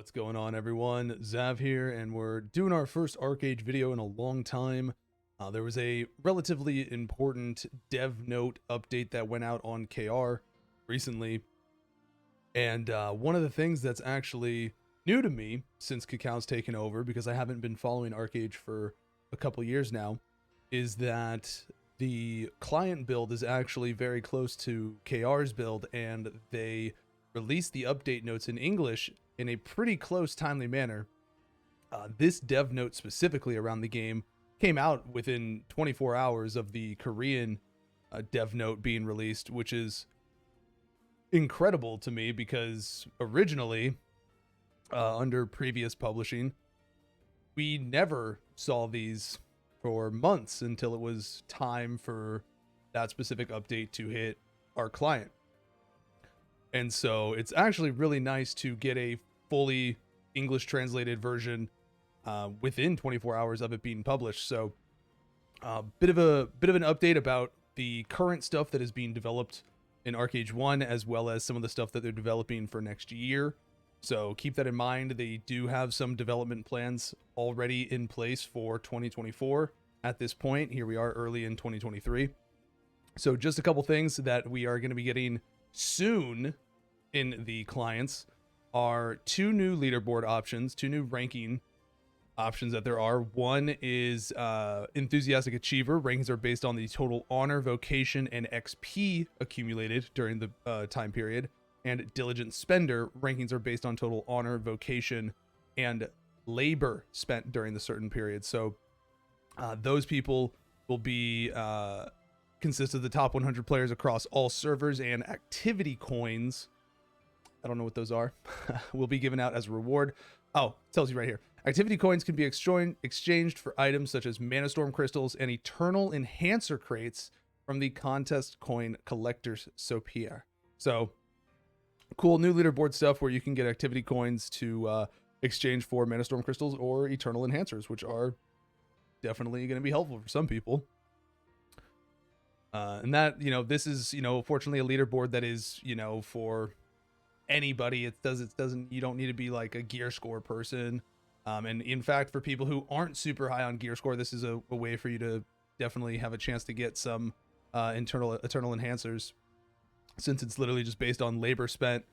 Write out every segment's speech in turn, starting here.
What's going on, everyone? Zav here, and we're doing our first ArcheAge video in a long time. There was a relatively important dev note update that went out on KR recently, and one of the things that's actually new to me since Kakao's taken over, because I haven't been following ArcheAge for a couple years now, is that the client build is actually very close to KR's build, and they released the update notes in English in a pretty close, timely manner. This dev note specifically around the game came out within 24 hours of the Korean dev note being released, which is incredible to me because originally, under previous publishing, we never saw these for months until it was time for that specific update to hit our client. And so it's actually really nice to get a fully English translated version within 24 hours of it being published. So bit of an update about the current stuff that is being developed in ArcheAge 1, as well as some of the stuff that they're developing for next year. So keep that in mind. They do have some development plans already in place for 2024 at this point. Here we are early in 2023. So just a couple things that we are going to be getting soon in the clients are two new leaderboard options, two new ranking options that there are. One is Enthusiastic Achiever. Rankings are based on the total honor, vocation, and XP accumulated during the time period. And Diligent Spender. Rankings are based on total honor, vocation, and labor spent during the certain period. So those people will be consist of the top 100 players across all servers, and activity coins, I don't know what those are, will be given out as a reward. Oh, it tells you right here. Activity coins can be exchanged for items such as Mana Storm crystals and Eternal Enhancer crates from the Contest Coin Collectors Sophia. So cool new leaderboard stuff where you can get activity coins to exchange for Mana Storm crystals or Eternal Enhancers, which are definitely going to be helpful for some people. And that, this is, fortunately a leaderboard that is, for anybody. It doesn't, you don't need to be like a gear score person. And in fact, for people who aren't super high on gear score, this is a way for you to definitely have a chance to get some eternal enhancers, since it's literally just based on labor spent,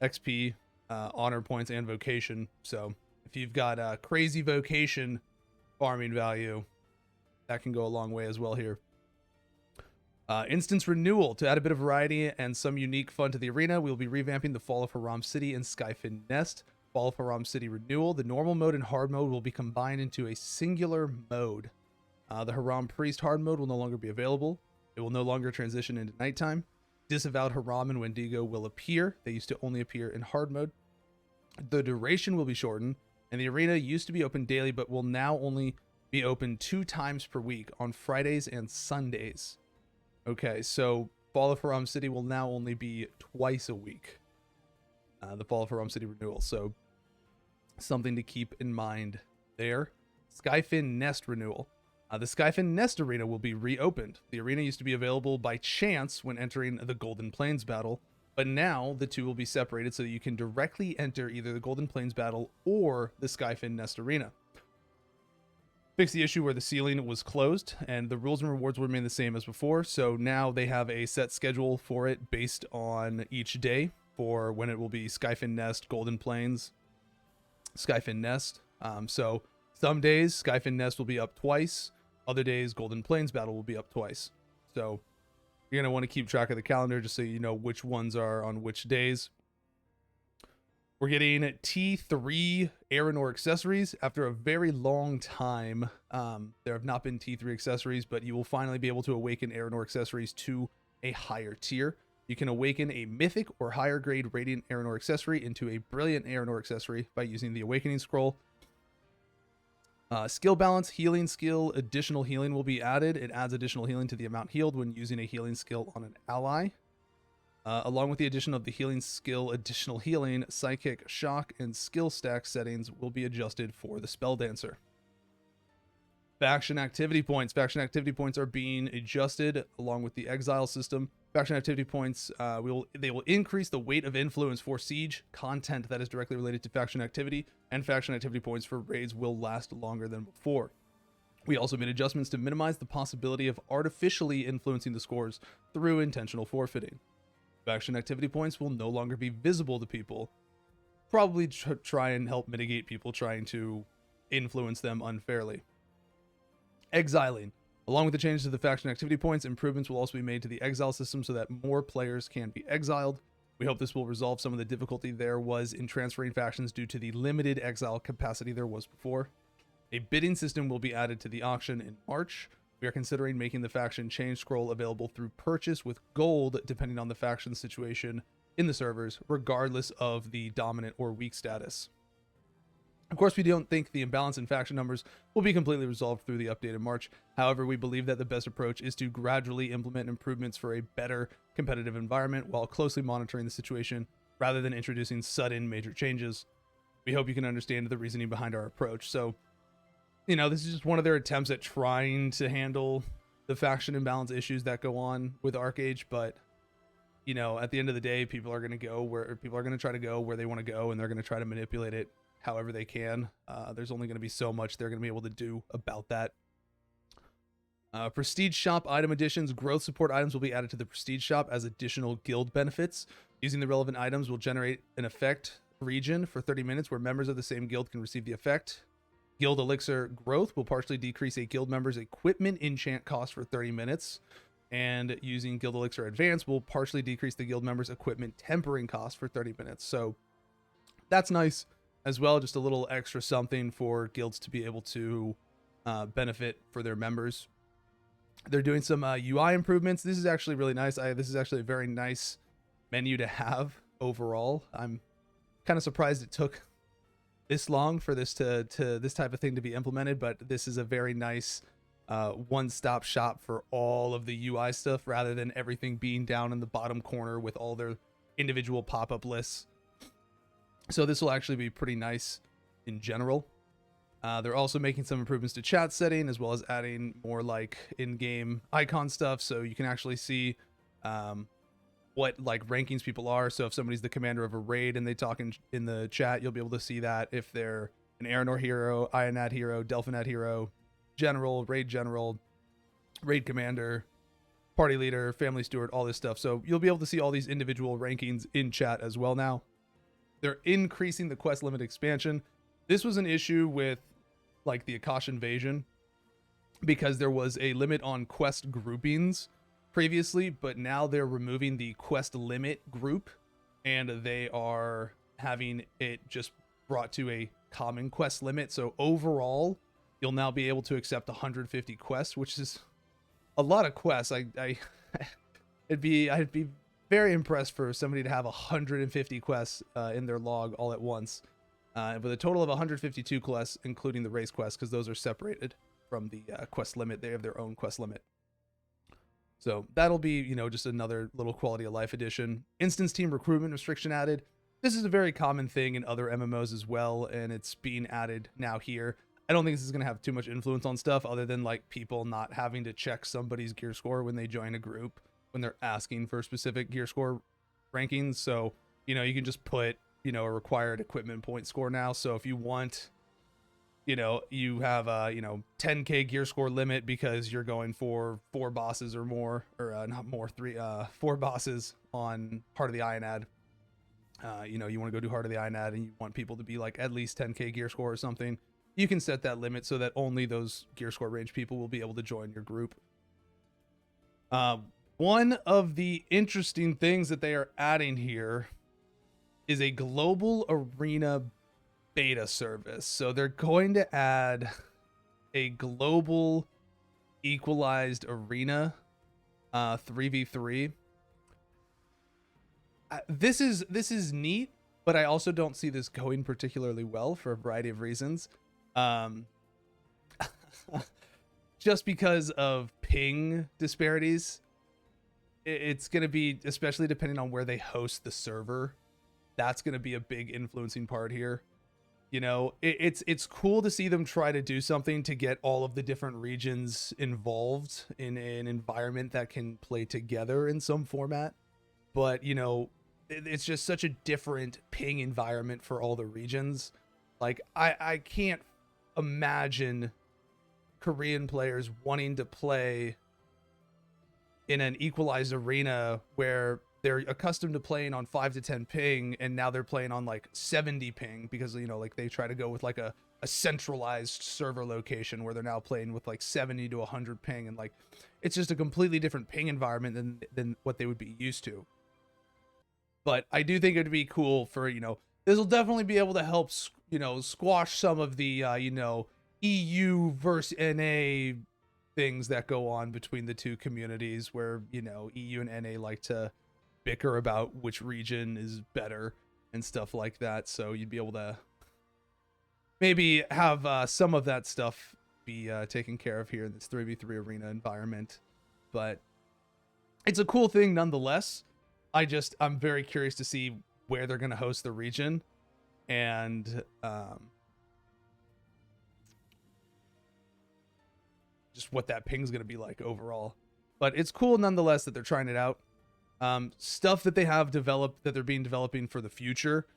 XP, honor points, and vocation. So if you've got crazy vocation farming value, that can go a long way as well here. Instance renewal. To add a bit of variety and some unique fun to the arena, we'll be revamping the Fall of Haram City and Skyfin Nest. Fall of Haram City renewal. The normal mode and hard mode will be combined into a singular mode. The Haram Priest hard mode will no longer be available. It will no longer transition into nighttime. Disavowed Haram and Wendigo will appear. They used to only appear in hard mode. The duration will be shortened, and the arena used to be open daily, but will now only be open 2 times per week on Fridays and Sundays. Okay, so Fall of Haram City will now only be twice a week. The Fall of Haram City renewal. So something to keep in mind there. Skyfin Nest renewal. The Skyfin Nest arena will be reopened. The arena used to be available by chance when entering the Golden Plains battle, but now the two will be separated so that you can directly enter either the Golden Plains battle or the Skyfin Nest arena. Fix the issue where the ceiling was closed, and the rules and rewards will remain the same as before. So now they have a set schedule for it based on each day for when it will be Skyfin Nest, Golden Plains, Skyfin Nest. So some days Skyfin Nest will be up twice. Other days Golden Plains battle will be up twice. So you're going to want to keep track of the calendar just so you know which ones are on which days. We're getting T3 Erenor Accessories. After a very long time, there have not been T3 accessories, but you will finally be able to awaken Erenor Accessories to a higher tier. You can awaken a Mythic or higher grade Radiant Erenor Accessory into a Brilliant Erenor Accessory by using the Awakening Scroll. Skill balance, healing skill, additional healing will be added. It adds additional healing to the amount healed when using a healing skill on an ally. Along with the addition of the healing skill, additional healing, psychic, shock, and skill stack settings will be adjusted for the Spell Dancer. Faction activity points. Faction activity points are being adjusted along with the Exile system. Faction activity points, they will increase the weight of influence for siege content that is directly related to faction activity, and faction activity points for raids will last longer than before. We also made adjustments to minimize the possibility of artificially influencing the scores through intentional forfeiting. Faction activity points will no longer be visible to people, probably try and help mitigate people trying to influence them unfairly. Exiling. Along with the changes to the faction activity points, improvements will also be made to the exile system so that more players can be exiled. We hope this will resolve some of the difficulty there was in transferring factions due to the limited exile capacity there was before. A bidding system will be added to the auction in March. We are considering making the faction change scroll available through purchase with gold, depending on the faction situation in the servers, regardless of the dominant or weak status. Of course, we don't think the imbalance in faction numbers will be completely resolved through the update in March. However, we believe that the best approach is to gradually implement improvements for a better competitive environment while closely monitoring the situation rather than introducing sudden major changes. We hope you can understand the reasoning behind our approach. So, you know, this is just one of their attempts at trying to handle the faction imbalance issues that go on with ArcheAge, but you know, at the end of the day, people are going to try to go where they want to go, and they're going to try to manipulate it however they can. There's only going to be so much they're going to be able to do about that. Prestige shop item additions. Growth support items will be added to the prestige shop as additional guild benefits. Using the relevant items will generate an effect region for 30 minutes where members of the same guild can receive the effect. Guild elixir growth will partially decrease a guild member's equipment enchant cost for 30 minutes. And using Guild Elixir Advance will partially decrease the guild member's equipment tempering cost for 30 minutes. So that's nice as well. Just a little extra something for guilds to be able to benefit for their members. They're doing some UI improvements. This is actually really nice. This is actually a very nice menu to have overall. I'm kind of surprised it took this long for this this type of thing to be implemented, but this is a very nice one-stop shop for all of the UI stuff rather than everything being down in the bottom corner with all their individual pop-up lists. So this will actually be pretty nice in general. They're also making some improvements to chat setting as well as adding more like in-game icon stuff so you can actually see what like rankings people are. So if somebody's the commander of a raid and they talk in the chat, you'll be able to see that if they're an Erenor hero, Ionad hero, Delphinad hero, general, raid commander, party leader, family steward, all this stuff. So you'll be able to see all these individual rankings in chat as well now. They're increasing the quest limit expansion. This was an issue with like the Akash invasion because there was a limit on quest groupings previously, but now they're removing the quest limit group and they are having it just brought to a common quest limit. So overall, you'll now be able to accept 150 quests, which is a lot of quests. I'd be very impressed for somebody to have 150 quests in their log all at once, with a total of 152 quests, including the race quests, because those are separated from the quest limit. They have their own quest limit. So that'll be, you know, just another little quality of life addition. Instance team recruitment restriction added. This is a very common thing in other MMOs as well, and it's being added now here. I don't think this is going to have too much influence on stuff other than like people not having to check somebody's gear score when they join a group, when they're asking for specific gear score rankings. So, you know, you can just put, you know, a required equipment point score now. So if you want, you know, you have a, you know, 10k gear score limit because you're going for 4 bosses or more, or not more, 4 bosses on Heart of the Ionad. You know, you want to go do Heart of the Ionad and you want people to be like at least 10k gear score or something. You can set that limit so that only those gear score range people will be able to join your group. One of the interesting things that they are adding here is a global arena beta service. So they're going to add a global equalized arena 3v3. This is neat, but I also don't see this going particularly well for a variety of reasons. Just because of ping disparities. It's going to be, especially depending on where they host the server, that's going to be a big influencing part here. You know, it's cool to see them try to do something to get all of the different regions involved in an environment that can play together in some format. But, you know, it's just such a different ping environment for all the regions. Like, I can't imagine Korean players wanting to play in an equalized arena where they're accustomed to playing on 5 to 10 ping, and now they're playing on like 70 ping because, you know, like they try to go with like a centralized server location where they're now playing with like 70 to 100 ping, and like it's just a completely different ping environment than what they would be used to. But I do think it'd be cool for, you know, this will definitely be able to help, you know, squash some of the, you know, EU versus NA things that go on between the two communities where, you know, EU and NA like to bicker about which region is better and stuff like that. So you'd be able to maybe have some of that stuff be taken care of here in this 3v3 arena environment. But it's a cool thing nonetheless. I'm very curious to see where they're going to host the region, and just what that ping's going to be like overall. But it's cool nonetheless that they're trying it out. Stuff that they have developed, that they're developing for the future.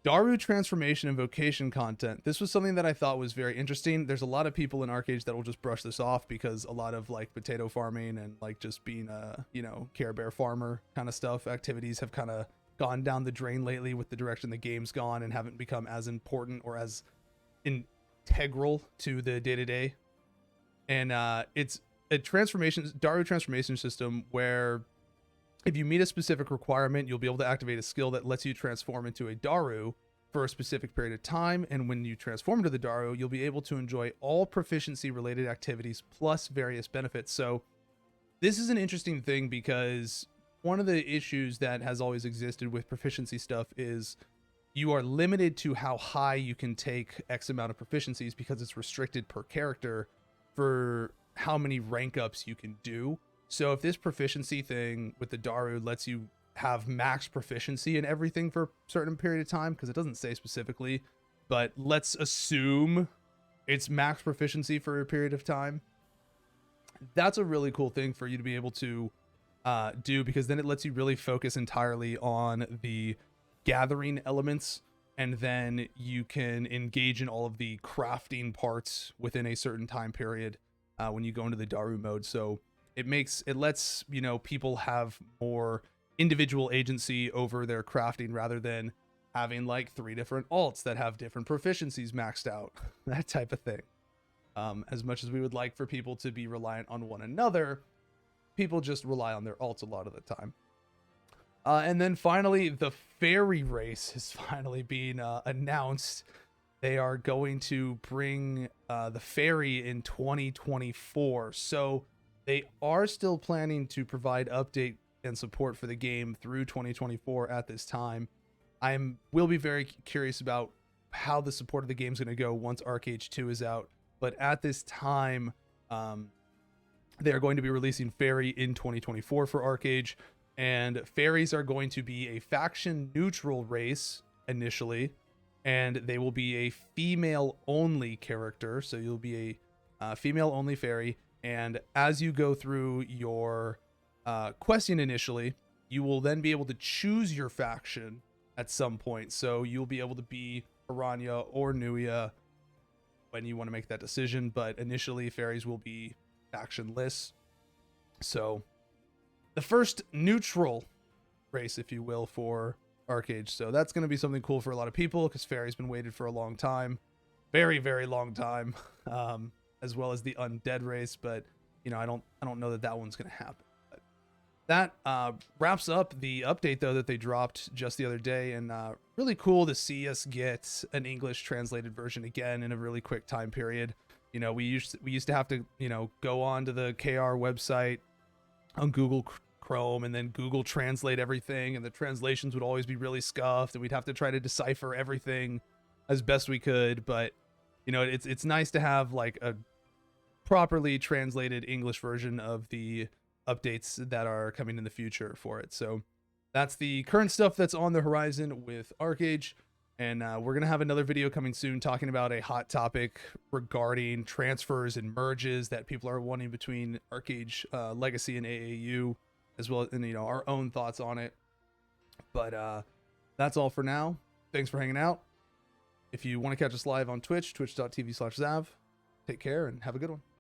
Daru Transformation and Vocation content. This was something that I thought was very interesting. There's a lot of people in ArcheAge that will just brush this off because a lot of like potato farming and like just being a, you know, Care Bear farmer kind of stuff, activities have kind of gone down the drain lately with the direction the game's gone and haven't become as important or as integral to the day-to-day. And it's a Daru transformation system where if you meet a specific requirement, you'll be able to activate a skill that lets you transform into a Daru for a specific period of time. And when you transform into the Daru, you'll be able to enjoy all proficiency related activities plus various benefits. So this is an interesting thing because one of the issues that has always existed with proficiency stuff is you are limited to how high you can take X amount of proficiencies because it's restricted per character for how many rank ups you can do. So if this proficiency thing with the Daru lets you have max proficiency in everything for a certain period of time, because it doesn't say specifically, but let's assume it's max proficiency for a period of time, that's a really cool thing for you to be able to do, because then it lets you really focus entirely on the gathering elements, and then you can engage in all of the crafting parts within a certain time period when you go into the Daru mode. So it lets, you know, people have more individual agency over their crafting rather than having like 3 different alts that have different proficiencies maxed out, that type of thing. As much as we would like for people to be reliant on one another, people just rely on their alts a lot of the time. And then finally, the fairy race is finally being announced. They are going to bring the fairy in 2024. So they are still planning to provide update and support for the game through 2024 at this time. Will be very curious about how the support of the game is going to go once ArcheAge 2 is out. But at this time, they are going to be releasing Fairy in 2024 for ArcheAge. And fairies are going to be a faction neutral race initially. And they will be a female only character. So you'll be a female only fairy. And as you go through your questing initially, you will then be able to choose your faction at some point. So you'll be able to be Piranha or Nuya when you want to make that decision. But initially, fairies will be factionless. So the first neutral race, if you will, for ArcheAge. So that's going to be something cool for a lot of people because fairy's been waited for a long time. Very, very long time. As well as the undead race, but you know, I don't know that one's gonna happen. But that wraps up the update though that they dropped just the other day, and really cool to see us get an English translated version again in a really quick time period. You know, we used to have to, you know, go on to the KR website on Google Chrome and then Google translate everything, and the translations would always be really scuffed, and we'd have to try to decipher everything as best we could. But you know, it's nice to have like a properly translated English version of the updates that are coming in the future for it. So that's the current stuff that's on the horizon with ArcheAge. And we're going to have another video coming soon talking about a hot topic regarding transfers and merges that people are wanting between ArcheAge Legacy and AAU, as well as, and, our own thoughts on it. But that's all for now. Thanks for hanging out. If you want to catch us live on Twitch, twitch.tv/Zav, take care and have a good one.